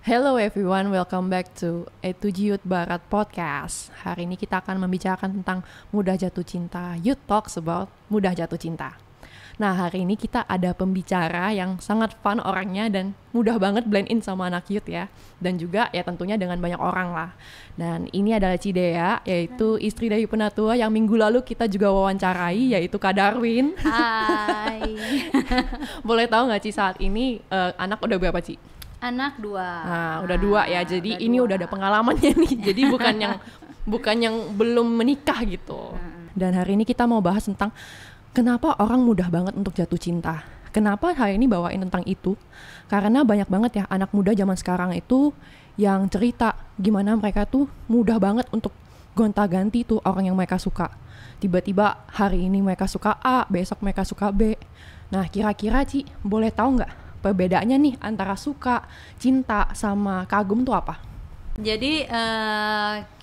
Hello everyone, welcome back to E7 Youth Barat Podcast. Hari ini kita akan membicarakan tentang mudah jatuh cinta. Youth talks about mudah jatuh cinta. Nah, hari ini kita ada pembicara yang sangat fun orangnya dan mudah banget blend in sama anak youth ya. Dan juga ya tentunya dengan banyak orang lah. Dan ini adalah Cidea, yaitu istri dari penatua yang minggu lalu kita juga wawancarai, yaitu Kak Darwin. Hai. Boleh tahu nggak Ci, saat ini anak udah berapa Ci? Anak 2. Nah, udah 2 ya. Jadi udah ini 2. udah ada pengalamannya nih. Jadi bukan yang belum menikah gitu. Dan hari ini kita mau bahas tentang kenapa orang mudah banget untuk jatuh cinta. Kenapa hari ini bawain tentang itu? Karena banyak banget ya anak muda zaman sekarang itu yang cerita gimana mereka tuh mudah banget untuk gonta-ganti tuh orang yang mereka suka. Tiba-tiba hari ini mereka suka A, besok mereka suka B. Nah, kira-kira Ci, boleh tahu nggak perbedaannya nih antara suka, cinta, sama kagum tuh apa? Jadi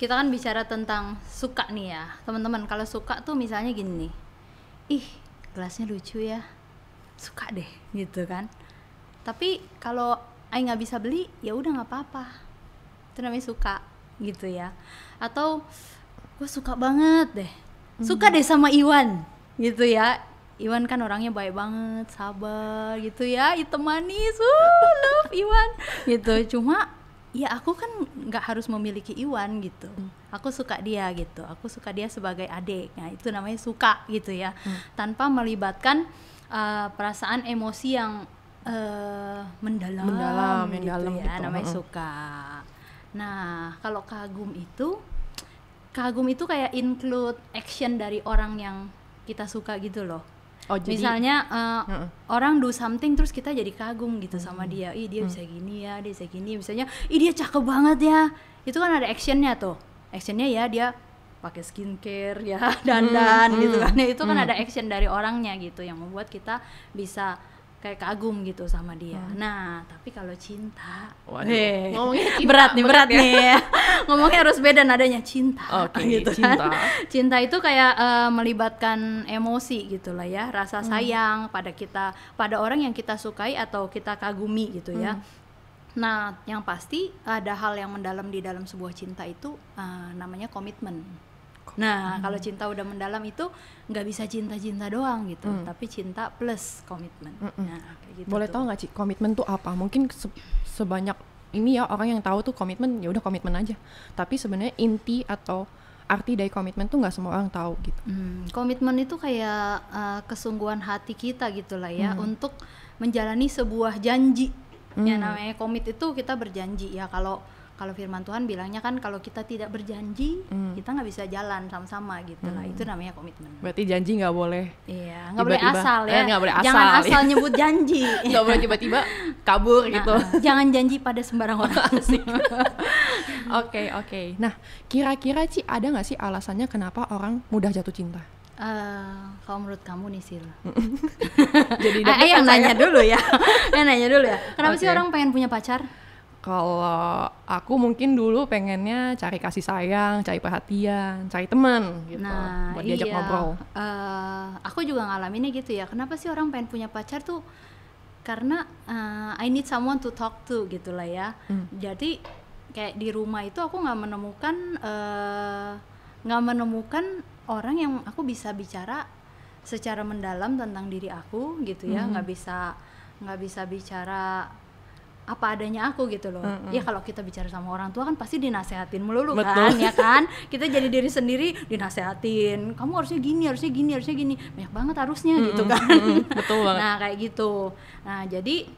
kita kan bicara tentang suka nih ya, teman-teman. Kalau suka tuh misalnya gini nih, ih gelasnya lucu ya, suka deh gitu kan. Tapi kalau Ai nggak bisa beli, ya udah nggak apa-apa. Itu namanya suka gitu ya. Atau gue suka banget deh, suka deh sama Iwan gitu ya. Iwan kan orangnya baik banget, sabar gitu ya, hitam manis, love Iwan gitu. Cuma ya aku kan nggak harus memiliki Iwan gitu. Aku suka dia gitu, aku suka dia sebagai adik. Nah itu namanya suka gitu ya, tanpa melibatkan perasaan emosi yang mendalam yang gitu dalam ya, gitu. namanya suka. Nah kalau kagum itu kayak include action dari orang yang kita suka gitu loh. Oh, jadi, misalnya orang do something terus kita jadi kagum gitu sama dia. Ih dia bisa gini ya, dia bisa gini. Misalnya, ih dia cakep banget ya. Itu kan ada actionnya tuh. Actionnya ya dia pakai skincare ya, dandan gitu kan. Itu kan ada action dari orangnya gitu yang membuat kita bisa kayak kagum gitu sama dia. Nah, tapi kalau cinta, ngomongnya cinta berat nih. Ngomongnya harus beda nadanya, cinta. Oke, gitu cinta. kan. Cinta itu kayak melibatkan emosi gitu lah ya, rasa sayang pada kita, pada orang yang kita sukai atau kita kagumi gitu ya. Nah, yang pasti ada hal yang mendalam di dalam sebuah cinta itu namanya komitmen. Nah, kalau cinta udah mendalam itu nggak bisa cinta-cinta doang gitu, tapi cinta plus komitmen. Nah, kayak gitu. Boleh tahu nggak Ci, komitmen tuh apa? Mungkin sebanyak ini ya orang yang tahu tuh komitmen ya udah komitmen aja. Tapi sebenarnya inti atau arti dari komitmen tuh nggak semua orang tahu gitu. Komitmen itu kayak kesungguhan hati kita gitulah ya, untuk menjalani sebuah janji. Yang namanya komit itu kita berjanji ya. Kalau firman Tuhan bilangnya kan kalau kita tidak berjanji, kita nggak bisa jalan sama-sama gitu lah. Itu namanya komitmen. Berarti janji nggak boleh. Iya, nggak boleh asal ya. Nggak boleh asal. Jangan asal nyebut janji. Nggak boleh tiba-tiba kabur gitu. Jangan janji pada sembarang orang. Oke. Nah, kira-kira Ci ada nggak sih alasannya kenapa orang mudah jatuh cinta? Kalau menurut kamu nih Sil. Jadi yang nanya dulu ya. Kenapa sih orang pengen punya pacar? Kalau aku mungkin dulu pengennya cari kasih sayang, cari perhatian, cari teman gitu, buat diajak ngobrol. Aku juga ngalaminnya gitu ya. Kenapa sih orang pengen punya pacar tuh? Karena I need someone to talk to gitu lah ya. Jadi kayak di rumah itu aku nggak menemukan orang yang aku bisa bicara secara mendalam tentang diri aku gitu ya. Nggak bisa bicara apa adanya aku gitu loh. Ya kalau kita bicara sama orang tua kan pasti dinasehatin melulu. Betul. Kan ya kan, kita jadi diri sendiri dinasehatin, kamu harusnya gini banyak banget harusnya gitu kan. Betul banget. Nah kayak gitu. Nah jadi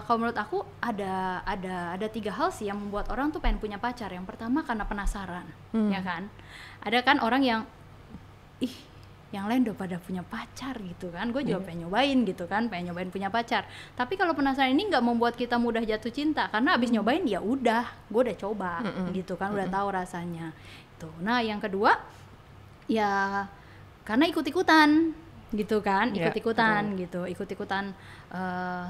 kalau menurut aku ada 3 hal sih yang membuat orang tuh pengen punya pacar. Yang pertama karena penasaran, ya kan. Ada kan orang yang yang lain udah pada punya pacar gitu kan, gue juga pengen nyobain gitu kan, pengen nyobain punya pacar. Tapi kalau penasaran ini nggak membuat kita mudah jatuh cinta, karena abis nyobain ya udah, gue udah coba gitu kan, udah tahu rasanya. Tuh. Nah yang kedua ya karena ikut-ikutan gitu kan, ikut-ikutan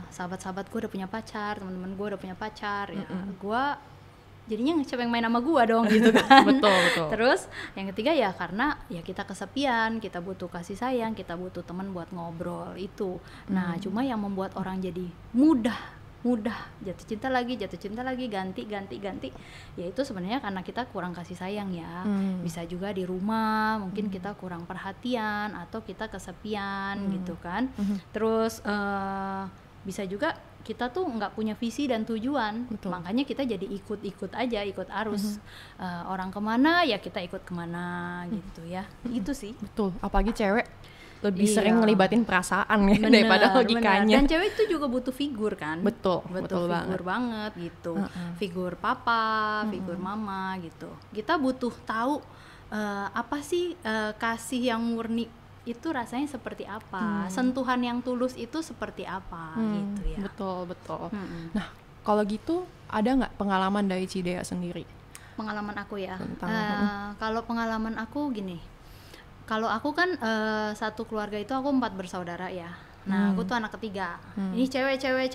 sahabat-sahabat gue udah punya pacar, teman-teman gue udah punya pacar, ya gue jadinya siapa yang main sama gua dong gitu kan. Betul. Terus yang ketiga ya karena ya kita kesepian, kita butuh kasih sayang, kita butuh teman buat ngobrol itu. Nah cuma yang membuat orang jadi mudah mudah jatuh cinta lagi, ganti. Ya itu sebenarnya karena kita kurang kasih sayang ya. Bisa juga di rumah mungkin kita kurang perhatian atau kita kesepian gitu kan. Terus bisa juga kita tuh nggak punya visi dan tujuan. Betul. Makanya kita jadi ikut aja, ikut arus. Orang kemana ya kita ikut kemana gitu ya. Itu sih. Betul, apalagi cewek lebih sering ngelibatin perasaan ya daripada logikanya. Dan cewek itu juga butuh figur kan. Betul figur banget gitu. Figur papa, figur mama gitu. Kita butuh tahu apa sih kasih yang murni itu rasanya seperti apa, sentuhan yang tulus itu seperti apa gitu ya. Betul. Nah, kalau gitu ada nggak pengalaman dari Cidea sendiri? Pengalaman aku ya. Kalau pengalaman aku gini. Kalau aku kan satu keluarga itu aku 4 bersaudara ya. Nah, aku tuh anak ketiga. Ini cewek,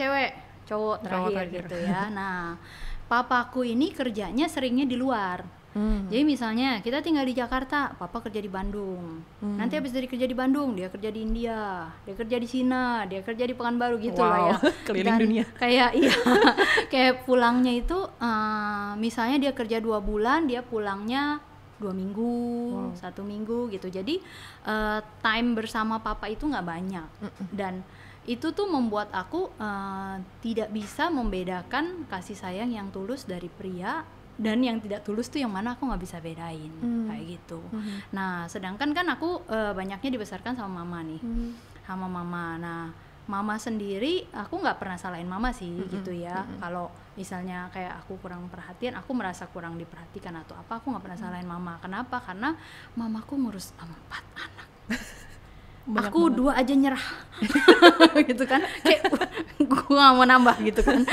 cowok terakhir gitu ya. Nah, papaku ini kerjanya seringnya di luar. Jadi misalnya kita tinggal di Jakarta, papa kerja di Bandung. Nanti habis dari kerja di Bandung, dia kerja di India, dia kerja di Cina, dia kerja di Pekanbaru gitu lah ya. Keliling dunia. Kayak kayak pulangnya itu misalnya dia kerja 2 bulan, dia pulangnya 2 minggu, 1 minggu gitu. Jadi time bersama papa itu nggak banyak. Dan itu tuh membuat aku tidak bisa membedakan kasih sayang yang tulus dari pria dan yang tidak tulus tuh yang mana aku nggak bisa bedain kayak gitu. Nah, sedangkan kan aku banyaknya dibesarkan sama mama nih, sama mama. Nah, mama sendiri aku nggak pernah salahin mama sih gitu ya. Kalau misalnya kayak aku kurang perhatian, aku merasa kurang diperhatikan atau apa, aku nggak pernah salahin mama. Kenapa? Karena mamaku ngurus 4 anak. Banyak aku banget. 2 aja nyerah gitu kan, kayak gue gak mau nambah gitu kan.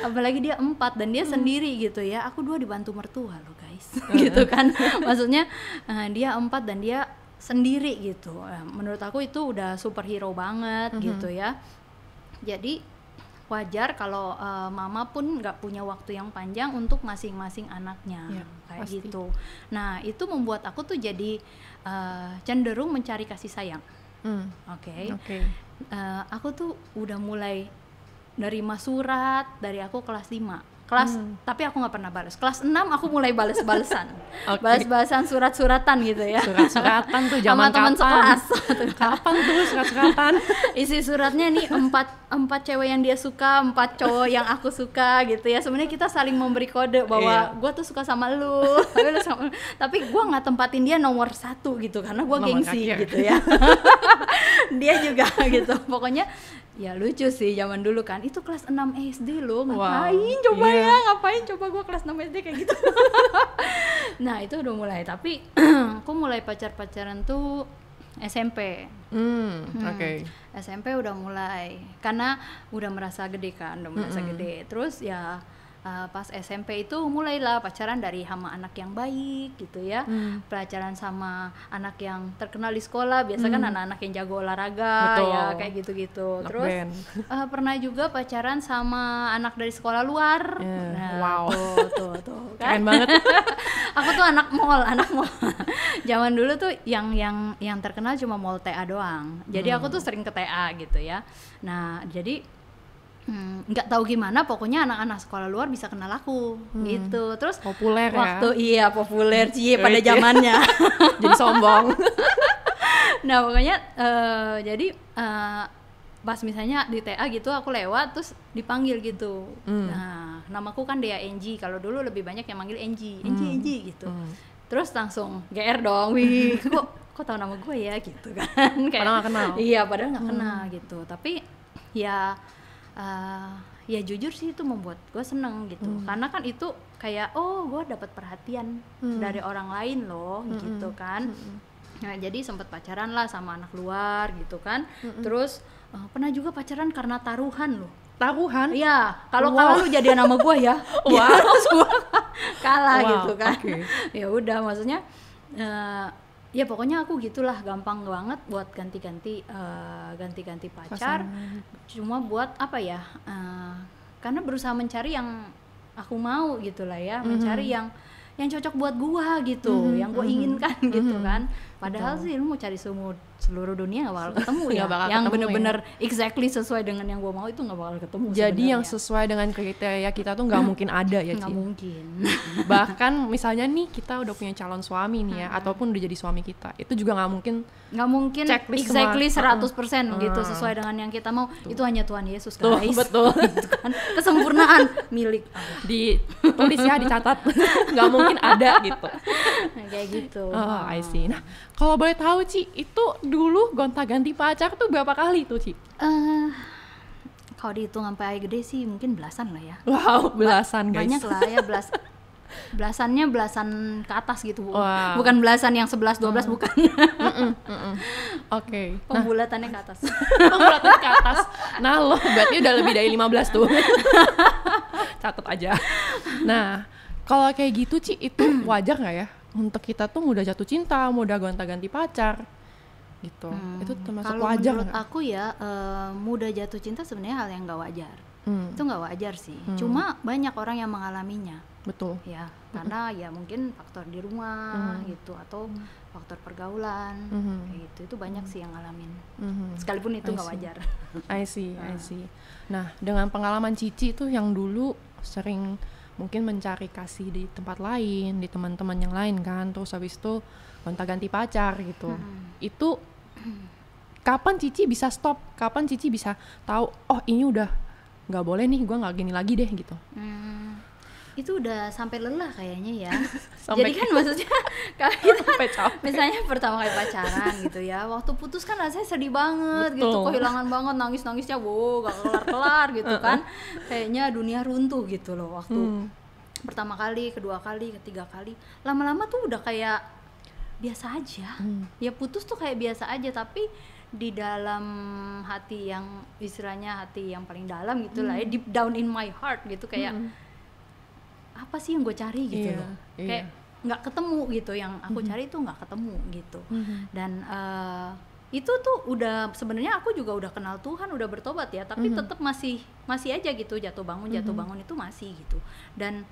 Apalagi dia 4 dan dia sendiri gitu ya, aku 2 dibantu mertua loh guys gitu kan. Maksudnya dia 4 dan dia sendiri gitu. Menurut aku itu udah superhero banget gitu ya. Jadi wajar kalau mama pun nggak punya waktu yang panjang untuk masing-masing anaknya kayak pasti. Gitu. Nah, itu membuat aku tuh jadi cenderung mencari kasih sayang. Oke. Aku tuh udah mulai nerima surat dari aku kelas 5. Tapi aku nggak pernah balas. Kelas 6 aku mulai bales-balesan. Balas-balesan surat-suratan gitu ya. Surat-suratan tuh zaman teman sekelas. Kapan tuh surat-suratan? Isi suratnya nih 4 cewek yang dia suka, 4 cowok yang aku suka gitu ya. Sebenarnya kita saling memberi kode bahwa gue tuh suka sama lu. Tapi gue nggak tempatin dia nomor 1 gitu karena gue gengsi gitu ya. Dia juga gitu. Pokoknya ya lucu sih zaman dulu kan. Itu kelas 6 SD loh. Ngapain ngapain coba gue kelas 6 SD kayak gitu. Nah, itu udah mulai. Tapi aku mulai pacaran tuh SMP. SMP udah mulai karena udah merasa gede kan, gede. Terus ya pas SMP itu mulailah pacaran dari sama anak yang baik gitu ya. Pacaran sama anak yang terkenal di sekolah, biasa kan anak-anak yang jago olahraga. Betul. Ya kayak gitu-gitu. Terus pernah juga pacaran sama anak dari sekolah luar. Nah, tuh kan? Keren banget. Aku tuh anak mall. Zaman dulu tuh yang terkenal cuma mall TA doang. Jadi aku tuh sering ke TA gitu ya. Nah, jadi nggak tahu gimana, pokoknya anak-anak sekolah luar bisa kenal aku gitu. Terus populer populer sih pada zamannya. Jadi sombong. Nah, pokoknya jadi pas misalnya di TA gitu aku lewat terus dipanggil gitu. Nah, namaku kan Dea Enji. Kalau dulu lebih banyak yang manggil Enji gitu. Terus langsung GR dong. Wih, kok tahu nama gue ya gitu kan. Padahal nggak kenal. Iya, padahal nggak kenal gitu. Tapi ya jujur sih itu membuat gue seneng gitu. Karena kan itu kayak gue dapat perhatian dari orang lain loh gitu kan. Nah, jadi sempat pacaran lah sama anak luar gitu kan. Terus pernah juga pacaran karena taruhan loh. Taruhan? Iya, kalau kalah lu jadian sama gue ya. Kalah gitu kan. Ya udah, maksudnya ya pokoknya aku gitulah, gampang banget buat ganti-ganti pacar. Cuma buat apa ya, karena berusaha mencari yang aku mau gitu lah ya, mencari yang cocok buat gua gitu, yang gua inginkan gitu kan. Padahal sih lu mau cari seluruh dunia nggak bakal ketemu ya. Nggak bakal Yang ketemu bener-bener exactly sesuai dengan yang gue mau itu nggak bakal ketemu. Jadi yang sebenarnya. sesuai dengan kriteria kita tuh nggak mungkin ada ya, Nggak Ci. mungkin. Bahkan misalnya nih kita udah punya calon suami nih ya, ataupun udah jadi suami kita, itu juga nggak mungkin checklist exactly semua. 100% gitu sesuai dengan yang kita mau. Itu hanya Tuhan Yesus, Tuh, guys. betul. Gitu kan. Kesempurnaan milik Allah. Ditulis ya, dicatat. Nggak mungkin ada gitu. Nah, kayak gitu. Oh, I see. Nah, kalau boleh tahu, Ci, itu dulu gonta-ganti pacar tuh berapa kali tuh, Ci? Kalau dihitung sampai gede sih mungkin belasan lah ya. Wow, belasan guys. Banyak lah ya, belasan ke atas gitu. Wow. Bukan belasan yang 11 12 bukan. Oke. Pembulatannya ke atas. Pembulatan ke atas. Nah, lo berarti udah lebih dari 15 tuh. Catat aja. Nah, kalau kayak gitu, Ci, itu wajar nggak ya? Untuk kita tuh mudah jatuh cinta, mudah gonta-ganti pacar gitu. Itu termasuk Kalau wajar menurut nggak? aku ya, mudah jatuh cinta sebenarnya hal yang nggak wajar. Itu nggak wajar sih. Cuma banyak orang yang mengalaminya. Betul. Ya, karena ya mungkin faktor di rumah gitu atau faktor pergaulan kayak gitu. Itu banyak sih yang ngalamin. Sekalipun itu nggak wajar. I see. Nah, dengan pengalaman Cici tuh yang dulu sering mungkin mencari kasih di tempat lain, di teman-teman yang lain kan, terus habis itu gonta-ganti pacar gitu. Itu kapan Cici bisa stop? Kapan Cici bisa tahu, oh ini udah nggak boleh nih, gue nggak gini lagi deh gitu. Itu udah sampai lelah kayaknya ya. Sampai Jadi kan maksudnya kalau kita sampai capek. misalnya pertama kali pacaran gitu ya, waktu putus kan rasanya sedih banget gitu, Betul. kehilangan banget, nangis-nangisnya gak kelar-kelar gitu kan. Kayaknya dunia runtuh gitu loh waktu pertama kali, kedua kali, ketiga kali. Lama-lama tuh udah kayak biasa aja. Ya putus tuh kayak biasa aja, tapi di dalam hati yang istilahnya hati yang paling dalam gitu lah ya, deep down in my heart gitu kayak apa sih yang gue cari gitu loh. Kayak nggak ketemu gitu, yang aku cari itu nggak ketemu gitu. Dan itu tuh udah sebenarnya aku juga udah kenal Tuhan, udah bertobat ya, tapi tetap masih aja gitu jatuh bangun itu masih gitu. Dan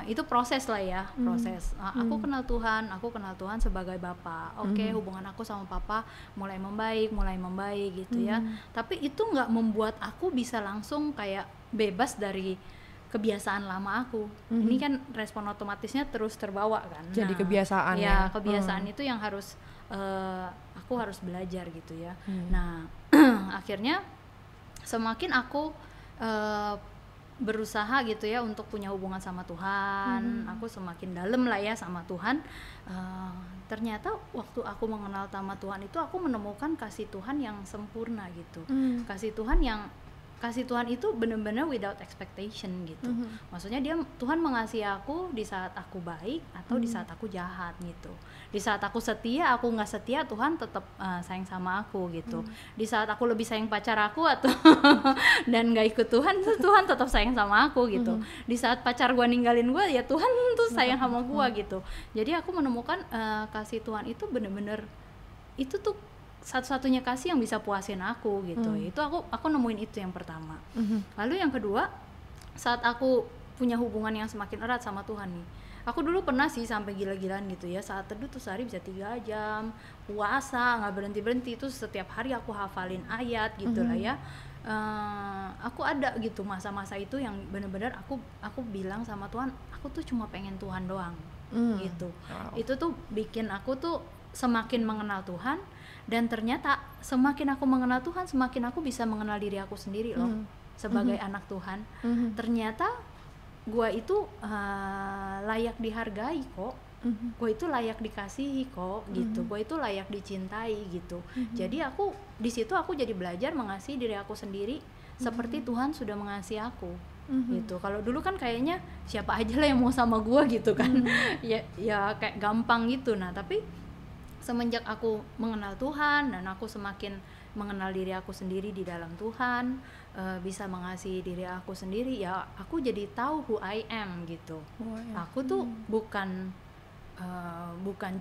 itu proses lah ya, proses. Aku kenal Tuhan sebagai Bapa. Oke, hubungan aku sama Papa mulai membaik gitu ya. Tapi itu nggak membuat aku bisa langsung kayak bebas dari kebiasaan lama aku. Ini kan respon otomatisnya terus terbawa kan. Jadi kebiasaan ya. Kebiasaan itu yang harus aku harus belajar gitu ya. Nah, akhirnya semakin aku berusaha gitu ya untuk punya hubungan sama Tuhan, aku semakin dalam lah ya sama Tuhan. Ternyata waktu aku mengenal sama Tuhan itu aku menemukan kasih Tuhan yang sempurna gitu. Kasih Tuhan itu benar-benar without expectation gitu. Maksudnya Tuhan mengasihi aku di saat aku baik atau di saat aku jahat gitu. Di saat aku setia, aku nggak setia, Tuhan tetap sayang sama aku gitu. Di saat aku lebih sayang pacar aku atau dan nggak ikut Tuhan tetap sayang sama aku gitu. Di saat pacar gue ninggalin gue, ya Tuhan tuh sayang sama gue gitu. Jadi aku menemukan kasih Tuhan itu benar-benar itu tuh satu-satunya kasih yang bisa puasin aku gitu. Itu aku nemuin itu yang pertama. Lalu yang kedua, saat aku punya hubungan yang semakin erat sama Tuhan nih, aku dulu pernah sih sampai gila-gilaan gitu ya, saat teduh tuh sehari bisa 3 jam, puasa nggak berhenti-berhenti, itu setiap hari aku hafalin ayat gitu lah ya. Aku ada gitu masa-masa itu yang benar-benar aku bilang sama Tuhan, aku tuh cuma pengen Tuhan doang gitu. Itu tuh bikin aku tuh semakin mengenal Tuhan. Dan ternyata semakin aku mengenal Tuhan, semakin aku bisa mengenal diri aku sendiri loh, sebagai anak Tuhan. Ternyata gue itu layak dihargai kok, gue itu layak dikasihi kok gitu, gue itu layak dicintai gitu. Jadi aku di situ aku jadi belajar mengasihi diri aku sendiri seperti Tuhan sudah mengasihi aku. Gitu. Kalau dulu kan kayaknya siapa aja lah yang mau sama gue gitu kan, ya kayak gampang gitu. Nah tapi semenjak aku mengenal Tuhan dan aku semakin mengenal diri aku sendiri di dalam Tuhan, bisa mengasihi diri aku sendiri, ya aku jadi tahu who I am gitu. Aku tuh bukan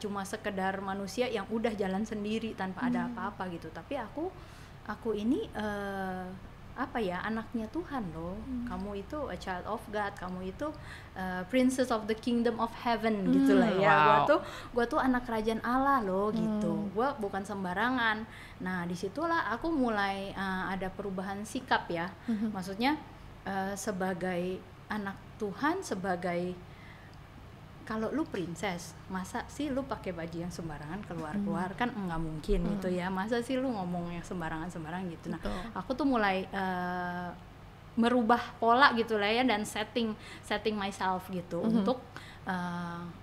cuma sekedar manusia yang udah jalan sendiri tanpa ada apa-apa gitu, tapi aku ini apa ya, anaknya Tuhan loh. Kamu itu a child of God, kamu itu princess of the kingdom of heaven gitu lah ya. Wow. Gua tuh anak kerajaan Allah loh gitu. Gua bukan sembarangan. Nah disitulah aku mulai ada perubahan sikap ya. Maksudnya sebagai anak Tuhan, sebagai, kalau lu princess, masa sih lu pakai baju yang sembarangan keluar-keluar, kan nggak mungkin gitu ya. Masa sih lu ngomong yang sembarangan gitu. Nah, aku tuh mulai merubah pola gitu lah ya, dan setting myself gitu untuk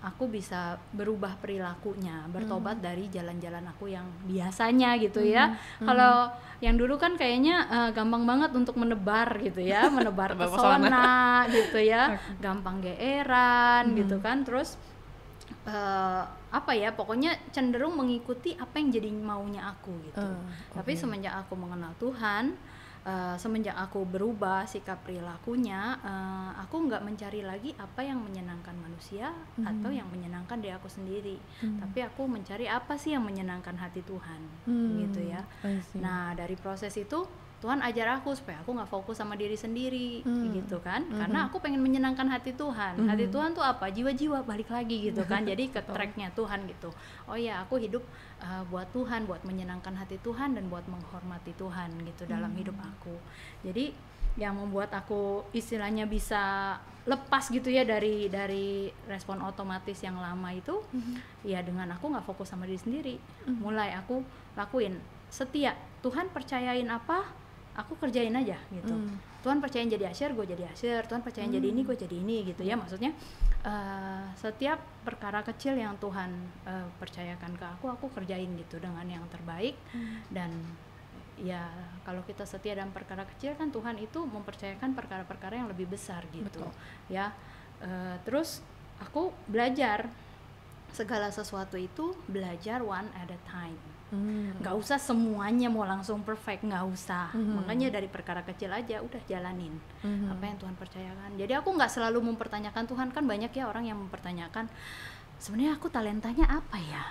aku bisa berubah perilakunya, bertobat dari jalan-jalan aku yang biasanya gitu ya. Kalau yang dulu kan kayaknya gampang banget untuk menebar gitu ya, menebar pesona gitu ya, gampang geeran gitu kan, terus apa ya, pokoknya cenderung mengikuti apa yang jadi maunya aku gitu. Tapi semenjak aku mengenal Tuhan, semenjak aku berubah sikap perilakunya, aku nggak mencari lagi apa yang menyenangkan manusia atau yang menyenangkan diri aku sendiri, tapi aku mencari apa sih yang menyenangkan hati Tuhan gitu ya. Nah dari proses itu Tuhan ajar aku supaya aku nggak fokus sama diri sendiri gitu kan, karena aku pengen menyenangkan hati Tuhan. Hati Tuhan tuh apa? Jiwa-jiwa, balik lagi gitu kan. Jadi ke tracknya Tuhan gitu. Oh ya, aku hidup buat Tuhan, buat menyenangkan hati Tuhan dan buat menghormati Tuhan gitu dalam hidup aku. Jadi yang membuat aku istilahnya bisa lepas gitu ya dari respon otomatis yang lama itu, ya dengan aku nggak fokus sama diri sendiri. Mulai aku lakuin setia. Tuhan percayain apa, aku kerjain aja gitu. Tuhan percayain jadi usher, gue jadi usher. Tuhan percayain jadi ini, gue jadi ini gitu ya. Maksudnya setiap perkara kecil yang Tuhan percayakan ke aku kerjain gitu dengan yang terbaik. Dan ya kalau kita setia dalam perkara kecil kan Tuhan itu mempercayakan perkara-perkara yang lebih besar gitu. Betul. Ya. Terus aku belajar segala sesuatu itu, belajar one at a time. Nggak usah semuanya mau langsung perfect, nggak usah. Makanya dari perkara kecil aja udah jalanin apa yang Tuhan percayakan. Jadi aku nggak selalu mempertanyakan Tuhan. Kan banyak ya orang yang mempertanyakan, sebenarnya aku talentanya apa ya,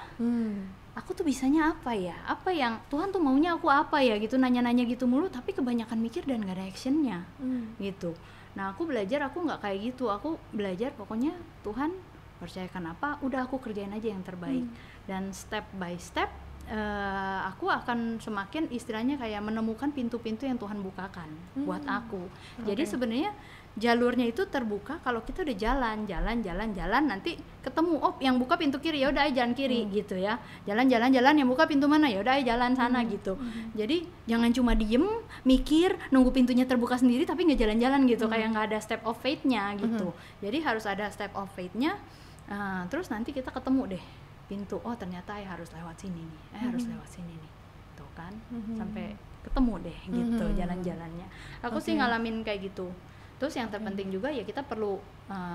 aku tuh bisanya apa ya, apa yang Tuhan tuh maunya aku apa ya gitu, nanya-nanya gitu mulu, tapi kebanyakan mikir dan nggak ada actionnya gitu. Nah aku belajar, aku nggak kayak gitu. Aku belajar pokoknya Tuhan percayakan apa, udah aku kerjain aja yang terbaik. Dan step by step aku akan semakin istilahnya kayak menemukan pintu-pintu yang Tuhan bukakan buat aku. Jadi sebenarnya jalurnya itu terbuka kalau kita udah jalan, nanti ketemu, oh yang buka pintu kiri, ya udah jalan kiri gitu ya. Jalan yang buka pintu mana, ya udah jalan sana gitu. Jadi jangan cuma diem, mikir, nunggu pintunya terbuka sendiri tapi nggak jalan-jalan gitu, kayak nggak ada step of faith-nya gitu. Jadi harus ada step of faith-nya. Terus nanti kita ketemu deh pintu, oh ternyata harus lewat sini nih, harus lewat sini nih, tuh kan, sampai ketemu deh gitu jalan-jalannya. Aku sih ngalamin kayak gitu. Terus yang terpenting juga ya kita perlu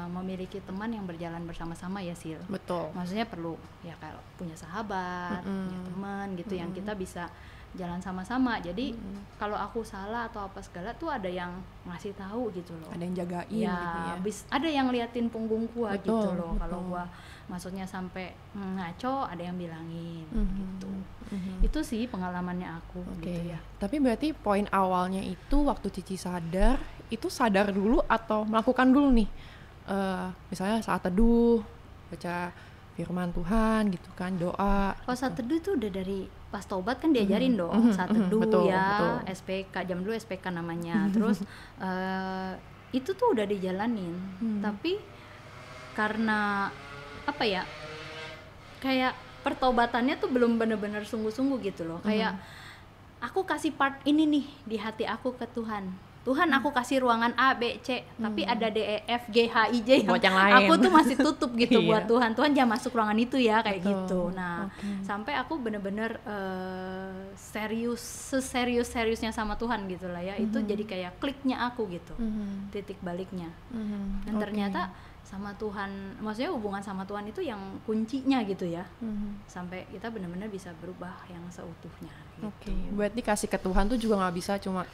memiliki teman yang berjalan bersama-sama ya Sil. Betul. Maksudnya perlu ya kalau punya sahabat, punya teman gitu yang kita bisa jalan sama-sama. Jadi kalau aku salah atau apa segala tuh ada yang ngasih tahu gitu loh. Ada yang jagain ya, gitu ya. Ada yang liatin punggung gua gitu loh. Kalau gua maksudnya sampai ngaco, ada yang bilangin gitu. Itu sih pengalamannya aku gitu ya. Tapi berarti poin awalnya itu waktu Cici sadar, itu sadar dulu atau melakukan dulu nih? Misalnya saat teduh, baca firman Tuhan gitu kan, doa. Kalau saat teduh itu udah dari pas taubat kan diajarin dong saat teduh betul. SPK, jam dulu SPK namanya. Terus itu tuh udah dijalanin. Tapi karena apa ya, kayak pertaubatannya tuh belum benar-benar sungguh-sungguh gitu loh. Kayak aku kasih part ini nih di hati aku ke Tuhan. Tuhan aku kasih ruangan A, B, C, tapi ada D, E, F, G, H, I, J yang aku tuh masih tutup gitu buat Tuhan. Tuhan jangan masuk ruangan itu ya, kayak gitu. Nah, sampai aku bener-bener serius-seriusnya sama Tuhan gitu lah ya. Itu jadi kayak kliknya aku gitu, titik baliknya. Dan ternyata sama Tuhan, maksudnya hubungan sama Tuhan itu yang kuncinya gitu ya. Sampai kita benar-benar bisa berubah yang seutuhnya gitu. Berarti kasih ke Tuhan tuh juga nggak bisa cuma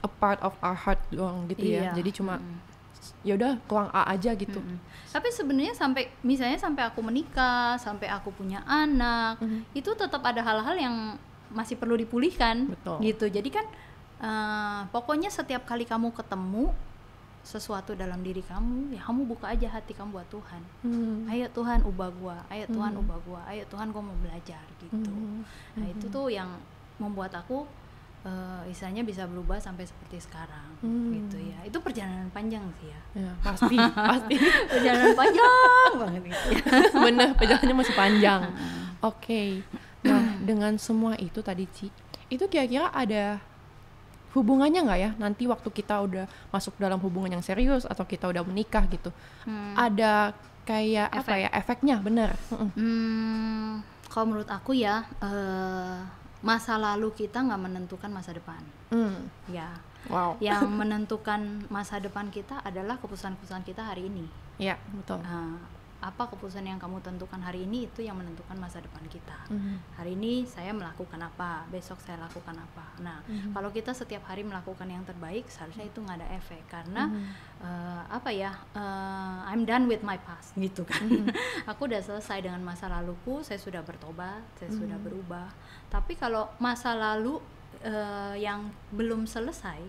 a part of our heart doang gitu ya. Jadi cuma ya udah tuang A aja gitu. Tapi sebenarnya sampai misalnya sampai aku menikah, sampai aku punya anak, itu tetap ada hal-hal yang masih perlu dipulihkan. Betul. Gitu. Jadi kan Pokoknya setiap kali kamu ketemu sesuatu dalam diri kamu, ya kamu buka aja hati kamu buat Tuhan. Ayo Tuhan ubah gua, ayo Tuhan ubah gua, ayo Tuhan gua mau belajar gitu. Nah itu tuh yang membuat aku istilahnya bisa berubah sampai seperti sekarang gitu ya. Itu perjalanan panjang sih ya. Ya pasti pasti Perjalanan panjang banget gitu ya. bener, perjalanannya masih panjang. Oke. Nah dengan semua itu tadi Ci, itu kira-kira ada hubungannya nggak ya nanti waktu kita udah masuk dalam hubungan yang serius atau kita udah menikah gitu, ada kayak apa ya efeknya? Bener. Kalau menurut aku ya, masa lalu kita nggak menentukan masa depan. Ya, Wow. yang menentukan masa depan kita adalah keputusan-keputusan kita hari ini. Ya betul. Apa keputusan yang kamu tentukan hari ini itu yang menentukan masa depan kita. Hari ini saya melakukan apa, besok saya lakukan apa. Nah, kalau kita setiap hari melakukan yang terbaik, seharusnya itu nggak ada efek karena I'm done with my past gitu kan. Aku udah selesai dengan masa laluku, saya sudah bertobat, saya sudah berubah. Tapi kalau masa lalu yang belum selesai,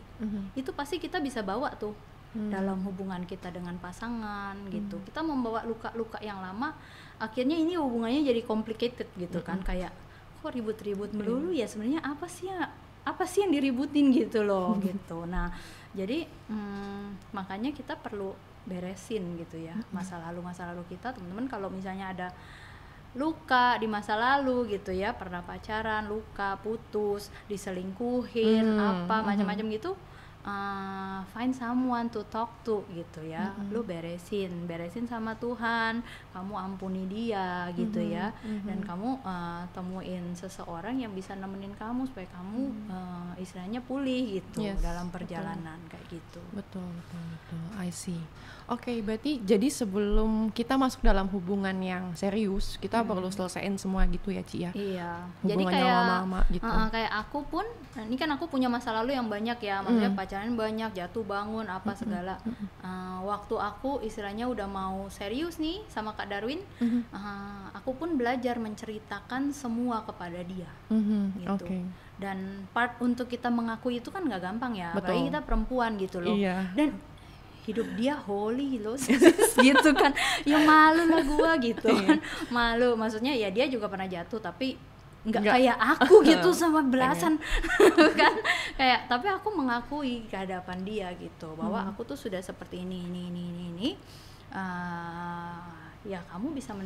itu pasti kita bisa bawa tuh dalam hubungan kita dengan pasangan gitu. Kita membawa luka-luka yang lama, akhirnya ini hubungannya jadi complicated gitu kan, kayak kok ribut-ribut melulu ya, sebenarnya apa sih yang diributin gitu loh gitu. Nah jadi makanya kita perlu beresin gitu ya masa lalu kita, teman-teman. Kalau misalnya ada luka di masa lalu gitu ya, pernah pacaran, luka, putus, diselingkuhin, macam-macam gitu, find someone to talk to gitu ya. Lu beresin sama Tuhan, kamu ampuni dia gitu ya. Dan kamu temuin seseorang yang bisa nemenin kamu supaya kamu istilahnya pulih gitu dalam perjalanan kayak gitu. Betul. I see. Oke, berarti jadi sebelum kita masuk dalam hubungan yang serius, kita perlu selesaiin semua gitu ya, Ci ya. Iya. Hubungan Jadi yang kayak lama-lama gitu. Kayak aku pun, ini kan aku punya masa lalu yang banyak ya, maksudnya pacaran banyak, jatuh bangun apa segala. Waktu aku istilahnya udah mau serius nih sama Kak Darwin, aku pun belajar menceritakan semua kepada dia, gitu. Okay. Dan part untuk kita mengakui itu kan nggak gampang ya, Betul. apalagi kita perempuan gitu loh. Iya. Dan hidup dia holy loh gitu kan, ya malu lah gua gitu kan, malu. Maksudnya ya dia juga pernah jatuh tapi nggak kayak aku gitu sama belasan kan, kayak tapi aku mengakui ke hadapan dia gitu bahwa aku tuh sudah seperti ini. Ya kamu bisa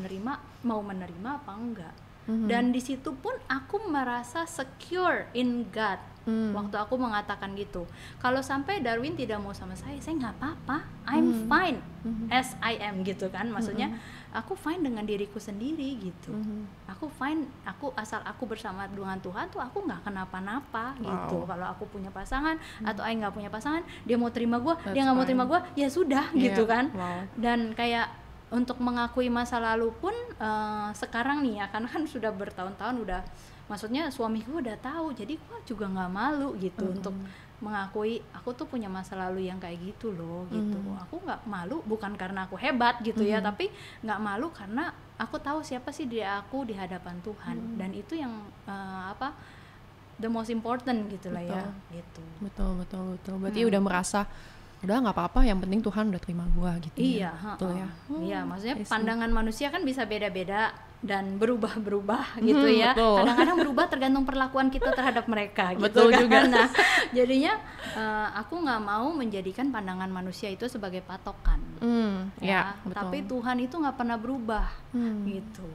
mau menerima apa enggak. Dan di situ pun aku merasa secure in God. Waktu aku mengatakan gitu, kalau sampai Darwin tidak mau sama saya nggak apa-apa, I'm fine as I am gitu kan. Maksudnya aku fine dengan diriku sendiri gitu. Aku fine, asal aku bersama dengan Tuhan tuh aku nggak kenapa-napa gitu. Kalau aku punya pasangan atau I nggak punya pasangan, dia mau terima gue, dia nggak mau terima gue, ya sudah gitu kan. Dan kayak untuk mengakui masa lalu pun sekarang nih ya, karena kan sudah bertahun-tahun, udah maksudnya suamiku udah tahu, jadi gua juga nggak malu gitu untuk mengakui aku tuh punya masa lalu yang kayak gitu loh gitu. Aku nggak malu bukan karena aku hebat gitu ya, tapi nggak malu karena aku tahu siapa sih dia aku di hadapan Tuhan. Dan itu yang the most important gitu lah ya gitu. Betul. Berarti udah merasa udah nggak apa-apa, yang penting Tuhan udah terima gua gitu. Iya, betul ya. Iya, maksudnya pandangan manusia kan bisa beda-beda dan berubah-berubah gitu ya. Kadang-kadang berubah tergantung perlakuan kita terhadap mereka gitu. Betul kan. juga. Nah, jadinya aku nggak mau menjadikan pandangan manusia itu sebagai patokan. Ya, tapi Tuhan itu nggak pernah berubah gitu.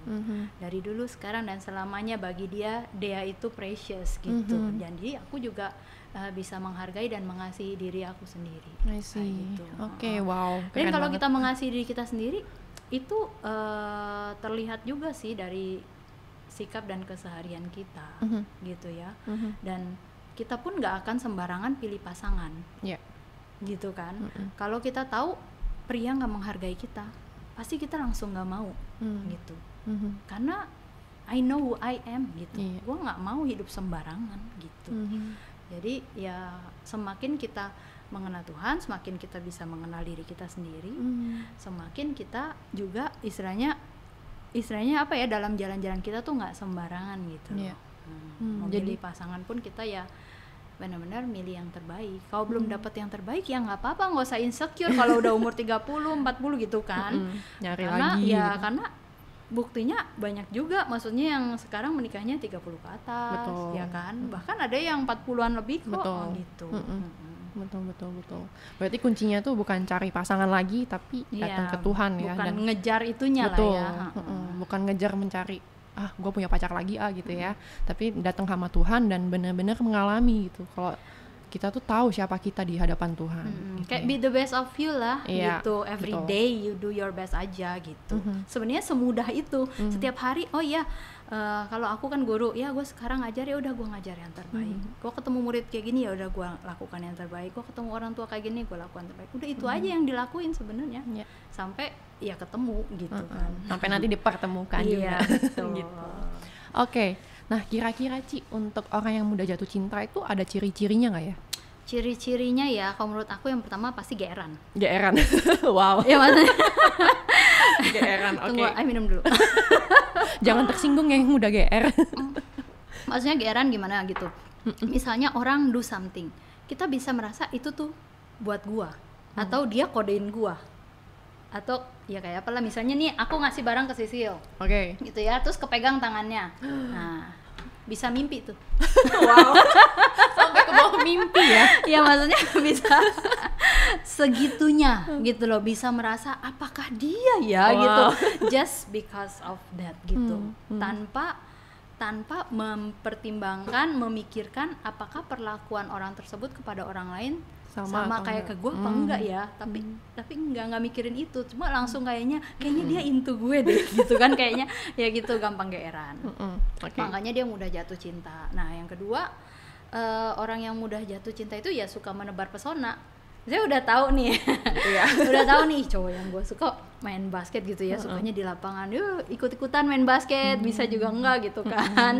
Dari dulu, sekarang, dan selamanya bagi dia itu precious gitu. Jadi aku juga bisa menghargai dan mengasihi diri aku sendiri. I see. Gitu. Oke, wow. Dan kalau banget. kita mengasihi diri kita sendiri, itu terlihat juga sih dari sikap dan keseharian kita, gitu ya. Dan kita pun nggak akan sembarangan pilih pasangan, gitu kan. Kalau kita tahu pria nggak menghargai kita, pasti kita langsung nggak mau, gitu. Karena I know who I am, gitu. Gue nggak mau hidup sembarangan, gitu. Jadi ya semakin kita mengenal Tuhan, semakin kita bisa mengenal diri kita sendiri, semakin kita juga istilahnya apa ya, dalam jalan-jalan kita tuh nggak sembarangan gitu. Memilih pasangan pun kita ya benar-benar milih yang terbaik. Kalau belum dapat yang terbaik ya nggak apa-apa, nggak usah insecure kalau udah umur 30, 40 gitu kan. Nyari Karena lagi ya gitu. karena buktinya banyak juga, maksudnya yang sekarang menikahnya 30 ke atas. Betul. Ya kan, bahkan ada yang 40-an lebih kok. Betul. Gitu. Betul. Berarti kuncinya tuh bukan cari pasangan lagi, tapi datang ke Tuhan ya. Bukan Dan ngejar itunya betul, lah ya. bukan ngejar mencari gue punya pacar lagi gitu ya, tapi datang sama Tuhan dan benar-benar mengalami gitu. Kalau kita tuh tahu siapa kita di hadapan Tuhan. Gitu Kayak ya. be the best of you lah, Iya, gitu. Every betul. day you do your best aja gitu. Sebenarnya semudah itu. Setiap hari, oh iya, kalau aku kan guru, ya gue sekarang ngajar, ya udah gue ngajar yang terbaik. Gue ketemu murid kayak gini, ya udah gue lakukan yang terbaik. Gue ketemu orang tua kayak gini, gue lakukan terbaik. Udah itu aja yang dilakuin sebenarnya. Iya. Sampai ya ketemu gitu kan. Sampai nanti dipertemukan juga. Iya, betul. Gitu. Oke, nah kira-kira Ci, untuk orang yang mudah jatuh cinta itu ada ciri-cirinya nggak ya? Ciri-cirinya ya, kalau menurut aku yang pertama pasti geeran. Geeran. Wow. Ya maksudnya. Geeran. Oke. Tunggu, I minum dulu. Jangan tersinggung yang mudah GR. Maksudnya geeran gimana gitu. Misalnya orang do something, kita bisa merasa itu tuh buat gua, atau dia kodein gua, atau ya kayak apalah, misalnya nih aku ngasih barang ke Sisil Oke. gitu ya, terus kepegang tangannya, nah bisa mimpi tuh. Wow. Sampai ke bawah mimpi ya. Ya maksudnya bisa segitunya gitu loh, bisa merasa apakah dia ya. Wow. Gitu, just because of that gitu. tanpa mempertimbangkan, memikirkan apakah perlakuan orang tersebut kepada orang lain sama kayak ke gue apa enggak ya, tapi enggak mikirin itu, cuma langsung kayaknya dia into gue deh gitu kan, kayaknya ya gitu, gampang geeran. Okay. Makanya dia mudah jatuh cinta. Nah yang kedua, orang yang mudah jatuh cinta itu ya suka menebar pesona. Saya udah tahu nih, udah tahu nih cowok yang gue suka main basket gitu ya, sukanya di lapangan, yuk ikut-ikutan main basket, bisa juga enggak gitu kan.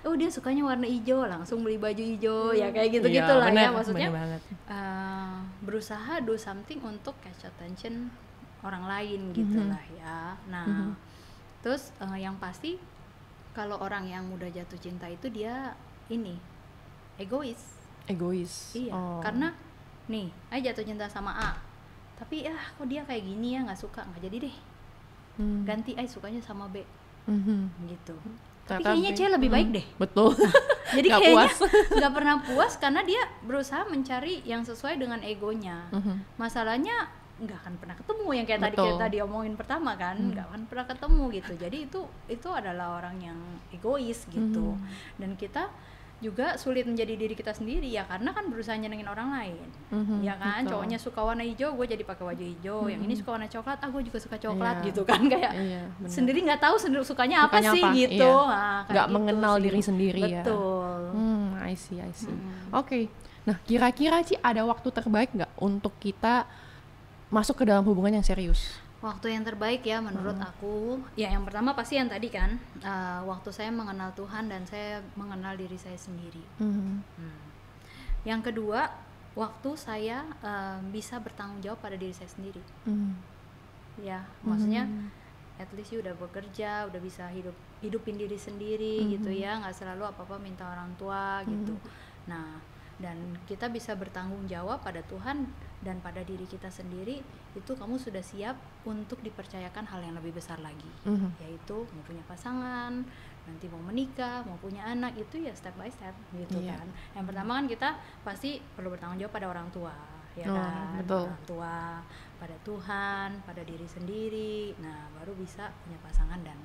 Terus, dia sukanya warna hijau, langsung beli baju hijau, ya kayak gitu-gitu lah ya, maksudnya berusaha do something untuk catch attention orang lain gitu lah ya. Nah, terus yang pasti kalau orang yang mudah jatuh cinta itu dia ini egois. Iya, karena nih, jatuh cinta sama A, tapi kok dia kayak gini ya, nggak suka, nggak jadi deh, ganti, sukanya sama B, gitu. Tapi kayaknya C lebih baik deh. Betul. Jadi kayaknya nggak pernah puas karena dia berusaha mencari yang sesuai dengan egonya. Masalahnya nggak akan pernah ketemu, yang kayak tadi kita diomongin pertama kan, nggak akan pernah ketemu gitu. Jadi itu adalah orang yang egois gitu. Dan kita juga sulit menjadi diri kita sendiri ya, karena kan berusaha nyenengin orang lain, ya kan. Betul. Cowoknya suka warna hijau, gue jadi pakai baju hijau. Yang ini suka warna coklat, gue juga suka coklat, gitu kan, kayak sendiri nggak tahu sukanya apa sih gitu. Nggak mengenal diri sendiri. Betul. Ya. I see. Oke. Nah, kira-kira Ci, ada waktu terbaik nggak untuk kita masuk ke dalam hubungan yang serius? Waktu yang terbaik ya menurut aku, ya yang pertama pasti yang tadi kan, waktu saya mengenal Tuhan dan saya mengenal diri saya sendiri. Yang kedua, waktu saya bisa bertanggung jawab pada diri saya sendiri. Ya, maksudnya at least udah bekerja, udah bisa hidupin diri sendiri gitu ya, nggak selalu apa-apa minta orang tua gitu. Nah, dan kita bisa bertanggung jawab pada Tuhan dan pada diri kita sendiri, itu kamu sudah siap untuk dipercayakan hal yang lebih besar lagi, yaitu mau punya pasangan, nanti mau menikah, mau punya anak, itu ya step by step gitu kan. Yang pertama kan kita pasti perlu bertanggung jawab pada orang tua, ya kan, betul. Orang tua, pada Tuhan, pada diri sendiri. Nah, baru bisa punya pasangan dan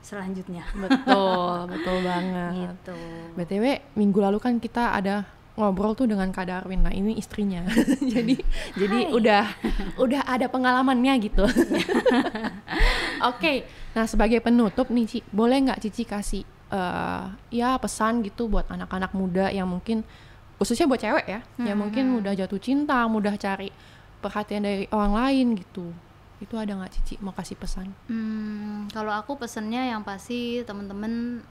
selanjutnya. Betul banget. Gitu. BTW minggu lalu kan kita ada ngobrol tuh dengan Kak Darwin. Nah, ini istrinya. jadi udah ada pengalamannya gitu. Oke. Nah, sebagai penutup nih Ci, boleh nggak Cici kasih pesan gitu buat anak-anak muda yang mungkin, khususnya buat cewek ya, yang mungkin mudah jatuh cinta, mudah cari perhatian dari orang lain gitu. Itu ada nggak Cici mau kasih pesan? Kalau aku pesannya yang pasti teman-teman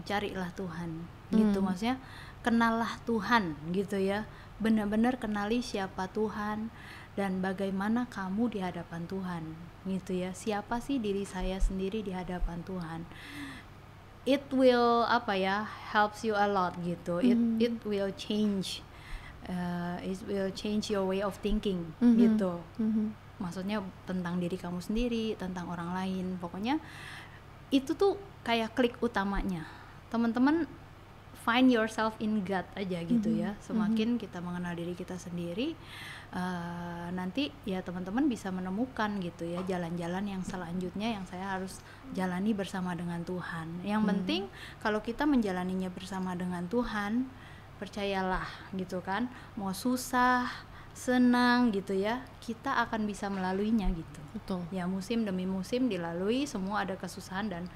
carilah Tuhan gitu, maksudnya kenallah Tuhan gitu ya, benar-benar kenali siapa Tuhan dan bagaimana kamu di hadapan Tuhan gitu ya. Siapa sih diri saya sendiri di hadapan Tuhan? it will helps you a lot gitu. It will change your way of thinking gitu. Maksudnya tentang diri kamu sendiri, tentang orang lain. Pokoknya itu tuh kayak klik utamanya. Teman-teman find yourself in God aja gitu ya. Semakin kita mengenal diri kita sendiri, nanti ya teman-teman bisa menemukan gitu ya jalan-jalan yang selanjutnya yang saya harus jalani bersama dengan Tuhan. Yang penting kalau kita menjalaninya bersama dengan Tuhan, percayalah gitu kan, mau susah, senang gitu ya, kita akan bisa melaluinya gitu. Betul. Ya musim demi musim dilalui, semua ada kesusahan dan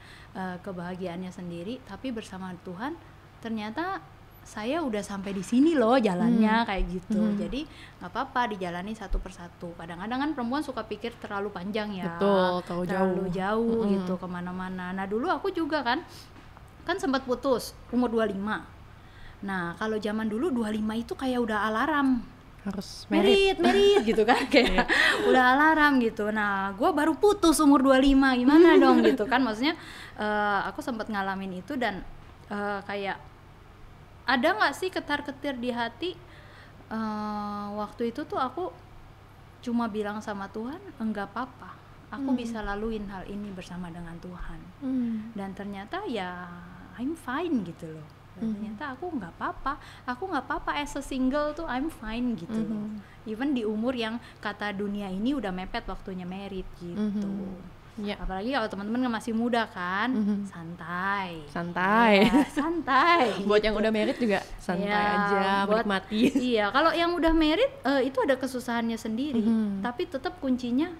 kebahagiaannya sendiri, tapi bersama Tuhan ternyata saya udah sampai di sini loh jalannya kayak gitu. Jadi nggak apa-apa dijalani satu persatu. Kadang-kadang kan perempuan suka pikir terlalu panjang ya. Betul, terlalu jauh gitu kemana-mana. Nah dulu aku juga kan sempat putus umur 25. Nah kalau zaman dulu 25 itu kayak udah alarm, harus merit gitu kan, kayak udah alarm gitu. Nah gue baru putus umur 25, gimana dong gitu kan. Maksudnya aku sempat ngalamin itu dan kayak ada nggak sih ketar-ketir di hati. Waktu itu tuh aku cuma bilang sama Tuhan, enggak apa-apa, aku bisa laluin hal ini bersama dengan Tuhan. Dan ternyata ya I'm fine gitu loh. Ternyata aku nggak apa-apa as a single tuh I'm fine gitu loh. Even di umur yang kata dunia ini udah mepet waktunya merit gitu. Apalagi kalau teman-teman masih muda kan, santai. Ya, santai. Buat yang udah merit juga santai aja, menikmati. Iya, kalau yang udah merit itu ada kesusahannya sendiri, tapi tetap kuncinya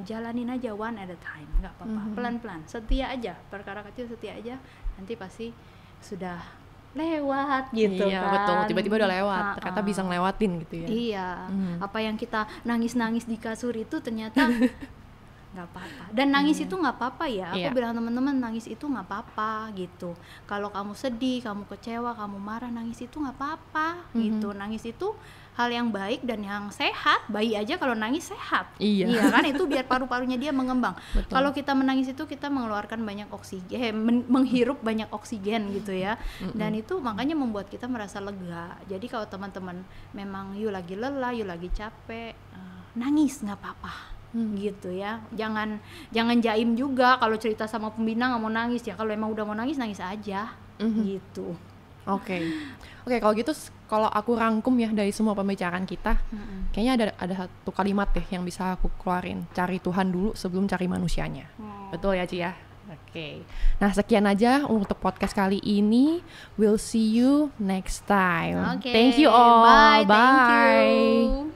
jalanin aja one at a time, nggak apa-apa, pelan-pelan, setia aja, perkara kecil setia aja, nanti pasti sudah lewat gitu. Iya, kan. Betul, tiba-tiba udah lewat, ternyata bisa ngelewatin gitu ya. Iya, apa yang kita nangis-nangis di kasur itu ternyata nggak apa-apa. Dan nangis itu nggak apa-apa ya. Aku bilang teman-teman, nangis itu nggak apa-apa gitu. Kalau kamu sedih, kamu kecewa, kamu marah, nangis itu nggak apa-apa gitu. Nangis itu hal yang baik dan yang sehat. Bayi aja kalau nangis sehat. Iya kan, itu biar paru-parunya dia mengembang. Kalau kita menangis itu kita mengeluarkan banyak oksigen, menghirup banyak oksigen gitu ya. Dan itu makanya membuat kita merasa lega. Jadi kalau teman-teman memang you lagi lelah, you lagi capek, nangis nggak apa-apa. Gitu ya, jangan jaim juga kalau cerita sama pembina nggak mau nangis ya. Kalau emang udah mau nangis aja gitu. Oke, kalau gitu kalau aku rangkum ya dari semua pembicaraan kita, kayaknya ada satu kalimat deh yang bisa aku keluarin, cari Tuhan dulu sebelum cari manusianya. Betul ya Ci ya? Oke. Nah sekian aja untuk podcast kali ini. We'll see you next time. Thank you all. Bye. Thank you.